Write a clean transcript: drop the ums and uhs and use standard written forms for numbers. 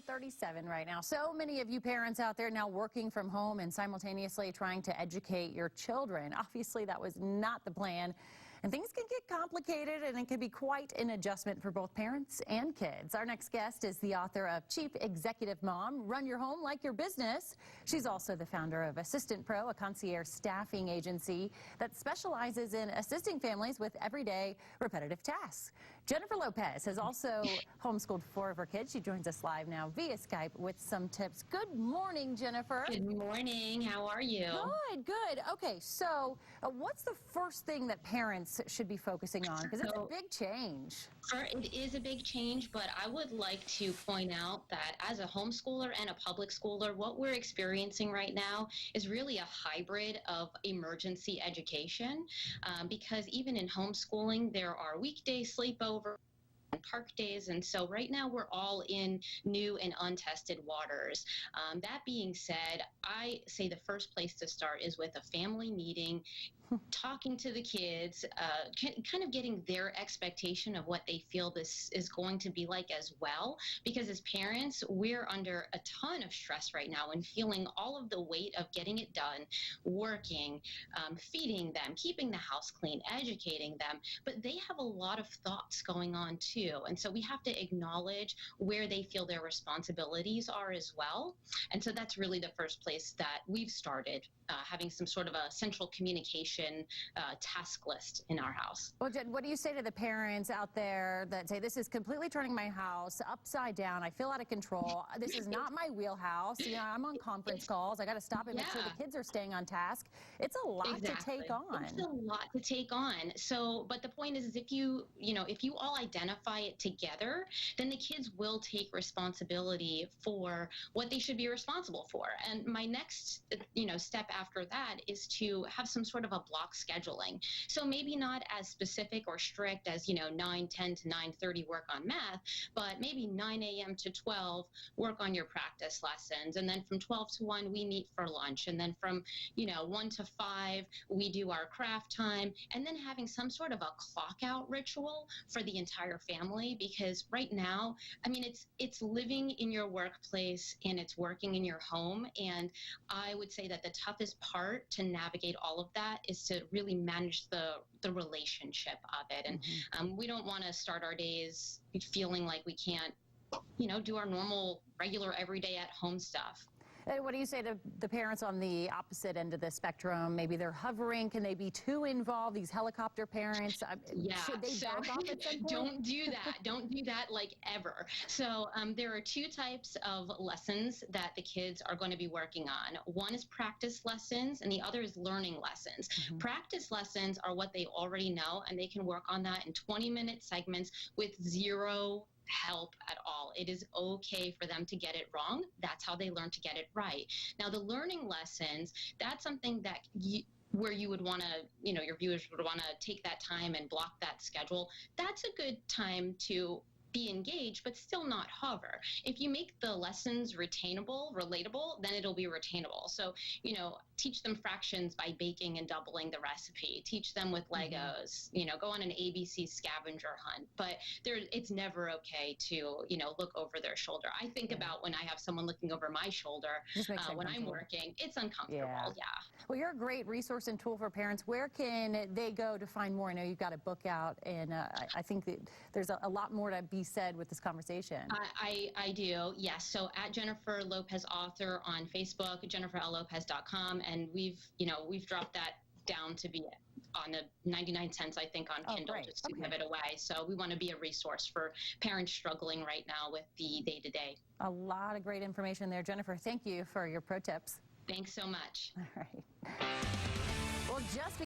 7:37 right now. So many of you parents out there now working from home and simultaneously trying to educate your children. Obviously, that was not the plan. And things can get complicated, and it can be quite an adjustment for both parents and kids. Our next guest is the author of Chief Executive Mom, Run Your Home Like Your Business. She's also the founder of Assistant Pro, a concierge staffing agency that specializes in assisting families with everyday repetitive tasks. Jennifer Lopez has also homeschooled 4 of her kids. She joins us live now via Skype with some tips. Good morning, Jennifer. Good morning. How are you? Good, good. Okay, so what's the first thing that parents should be focusing on? Because it's a big change. It is a big change, but I would like to point out that as a homeschooler and a public schooler, what we're experiencing right now is really a hybrid of emergency education, because even in homeschooling, there are weekday sleepover and park days, and so right now we're all in new and untested waters. That being said, I say the first place to start is with a family meeting, talking to the kids, kind of getting their expectation of what they feel this is going to be like as well, because as parents, we're under a ton of stress right now and feeling all of the weight of getting it done, working, feeding them, keeping the house clean, educating them, but they have a lot of thoughts going on too, and so we have to acknowledge where they feel their responsibilities are as well. And so that's really the first place that we've started, having some sort of a central communication task list in our house. Well, Jen, what do you say to the parents out there that say, this is completely turning my house upside down, I feel out of control, this is not my wheelhouse, you know, I'm on conference calls, I got to stop and make sure the kids are staying on task. It's a lot to take on. It's a lot to take on. So, but the point is if you all identify it together, then the kids will take responsibility for what they should be responsible for. And my next, step after that is to have some sort of a block scheduling. So maybe not as specific or strict as, 9:10 to 9:30 work on math, but maybe 9 a.m. to 12 work on your practice lessons. And then from 12 to 1, we meet for lunch. And then from, 1 to 5, we do our craft time. And then having some sort of a clock out ritual for the entire family, because right now, I mean, it's living in your workplace and it's working in your home. And I would say that the toughest part to navigate all of that is to really manage the relationship of it. And we don't want to start our days feeling like we can't, do our normal, regular, everyday at home stuff. What do you say to the parents on the opposite end of the spectrum? Maybe they're hovering. Can they be too involved, these helicopter parents? Should they back off at some point? Don't do that. Don't do that, like, ever. So there are 2 types of lessons that the kids are going to be working on. One is practice lessons, and the other is learning lessons. Practice lessons are what they already know, and they can work on that in 20-minute segments with zero help at all. It is okay for them to get it wrong. That's how they learn to get it right. Now, the learning lessons, that's something that where you would want to, your viewers would want to take that time and block that schedule. That's a good time to be engaged, but still not hover. If you make the lessons retainable, relatable, then it'll be retainable. So, teach them fractions by baking and doubling the recipe. Teach them with Legos, go on an ABC scavenger hunt. But it's never okay to, look over their shoulder. I think about when I have someone looking over my shoulder when I'm working, it's uncomfortable. Yeah. Well, you're a great resource and tool for parents. Where can they go to find more? I know you've got a book out, and I think that there's a lot more to be said with this conversation. I do, yes. So at Jennifer Lopez Author on Facebook, jenniferllopez.com, and we've dropped that down to be on the 99 cents, I think, on Kindle, just to give it away. So we want to be a resource for parents struggling right now with the day-to-day. A lot of great information there. Jennifer, thank you for your pro tips. Thanks so much. All right. Well, just